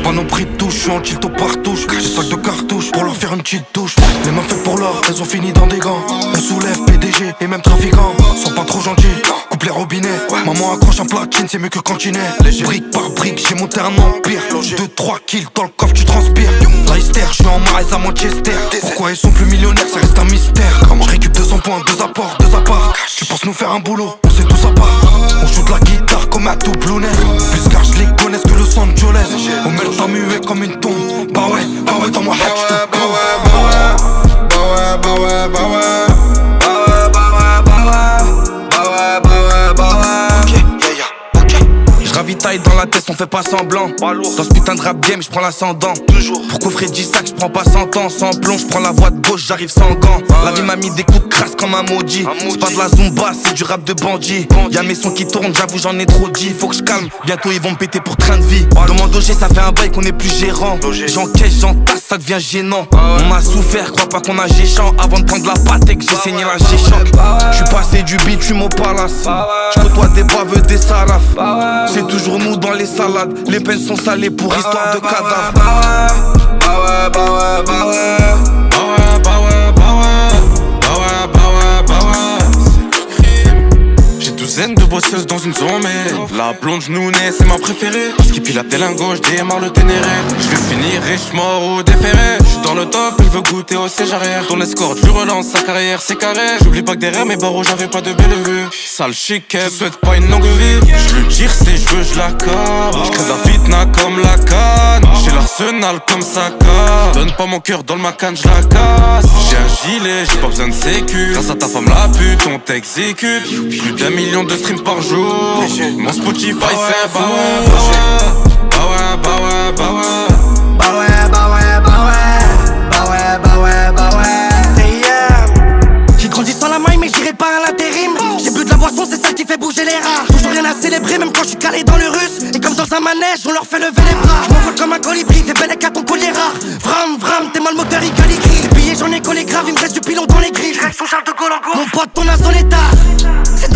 pas nos prix de touche, je suis en tilt au partouche. J'ai sac de cartouches pour leur faire une petite touche. Les mains faites pour l'or, elles ont fini dans des gants. On soulève PDG et même trafiquants. Sont pas trop gentils, coupe les robinets. Maman accroche un platine, c'est mieux que cantiner. Brique par brique, j'ai monté un empire. 2-3 kills dans le coffre, tu transpires. Leicester, je suis en Marais à Manchester. Pourquoi ils sont plus millionnaires, ça reste un mystère. Je récup 200 points, 2 apports, 2 apparts. Tu penses nous faire un boulot, on sait tous à part. On joue de la guitare comme à tout Blueness. Plus car je les connais que Los Angeles. On met le temps muet comme une tombe. Bah ouais, dans moi hack, j'te plombe. Ravitaille dans la tête, on fait pas semblant. Dans ce putain de rap game, j'prends l'ascendant. Pour coffrer 10 sacs, j'prends pas 100 ans. Sans plomb, j'prends la voie de gauche, j'arrive sans gants. La vie m'a mis des coups de crasse comme un maudit. C'est pas de la zumba, c'est du rap de bandit. Y'a mes sons qui tournent, j'avoue j'en ai trop dit. Faut que je calme, bientôt ils vont me péter pour train de vie. Dans mon dossier, ça fait un bail qu'on est plus gérant. J'encaisse, j'entasse, ça devient gênant. On m'a souffert, crois pas qu'on a géchant. Avant de prendre la pâte et que j'ai saigné la G-Shock. J'suis passé du bitume au palace. J'côtoie des baveux, des salafs. C'est toujours nous dans les salades. Les peines sont salées pour histoire de cadavre. J'ai douzaine de bosseuses dans une zone, mais la blonde genounée c'est ma préférée. Parce qu'il pilate des lingots, je démarre le ténéré. Je vais finir riche, mort ou déféré. Je suis dans le top, elle veut goûter au siège arrière. Ton escorte, je relance sa carrière, c'est carré. J'oublie pas que derrière mes barreaux j'avais pas de belle vue. Sale chic, elle souhaite pas une longue vie. Je lui tire si je veux, je la câble. Je crée de la fitna comme la canne. J'ai l'arsenal comme Saka. Donne pas mon cœur dans le macan, je la casse. J'ai un gilet, j'ai pas besoin de sécu. Grâce à ta femme la pute, on t'exécute. Plus d'1 million de streams par jour. Mon Spotify c'est fou. J'ai grandi sans la maille mais j'irai pas à l'intérim. J'ai bu de la boisson, c'est ça qui fait bouger les rats. Toujours rien à célébrer même quand je suis calé dans le russe. Et comme dans un manège, on leur fait lever les bras. Je m'envole comme un colibri, fais belle à ton collier rare. Vram vram, t'es mal moteur, il caligré. Les billets j'en ai collé grave, il me reste du pilon dans les griffes. Direction Charles de Gaulle en go. Mon pote, ton as en état.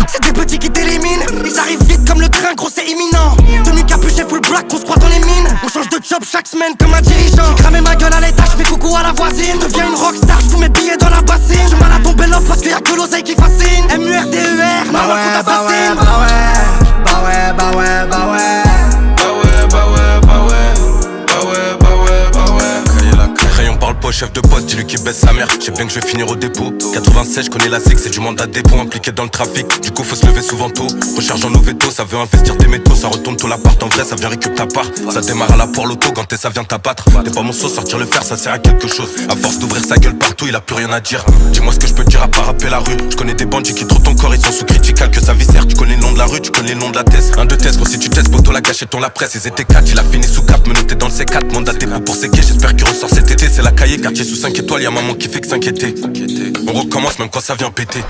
C'est des petits qui t'éliminent. Ils arrivent vite comme le train, gros c'est imminent. Tenue capuché full black, on se croit dans les mines. On change de job chaque semaine comme un dirigeant. J'ai cramé ma gueule à l'étage, je fais coucou à la voisine. Deviens une rockstar, je fous mes billets dans la bassine. J'ai mal à tomber l'offre parce qu'il y a que l'oseille qui fascine. MURDER, non, qu'on t'assassine. Crayon parle pas, chef de poste, dis-lui qu'il baisse sa mère. J'sais bien que je vais finir au dépôt. 96, je connais la SEC, c'est du mandat dépôt impliqué dans le trafic. Du coup, faut se lever souvent tôt. Rechargeant nos vétos, ça veut investir des métaux. Ça retourne tout l'appart en vrai, ça vient récupérer ta part. Ça démarre à la poire l'auto, ganté, ça vient t'abattre. T'es pas mon sauce, sortir le fer, ça sert à quelque chose. À force d'ouvrir sa gueule partout, il a plus rien à dire. Dis-moi ce que je peux te dire à part rapper la rue. Je connais des bandits qui trottent ton corps, ils sont sous critical que sa viscère. Tu connais le nom de la rue, tu connais le nom de la thèse. Un de thèse, quand si tu testes, poteau la gâchette, on la presse. Ils étaient 4, il a fini sous cap, menotté dans le C4. Mandaté pour séquer, j'espère qu'il ressort cet été. C'est la cahier, quartier sous 5 étoiles, y'a maman qui fait que s'inquiéter. On recommence même quand ça vient péter.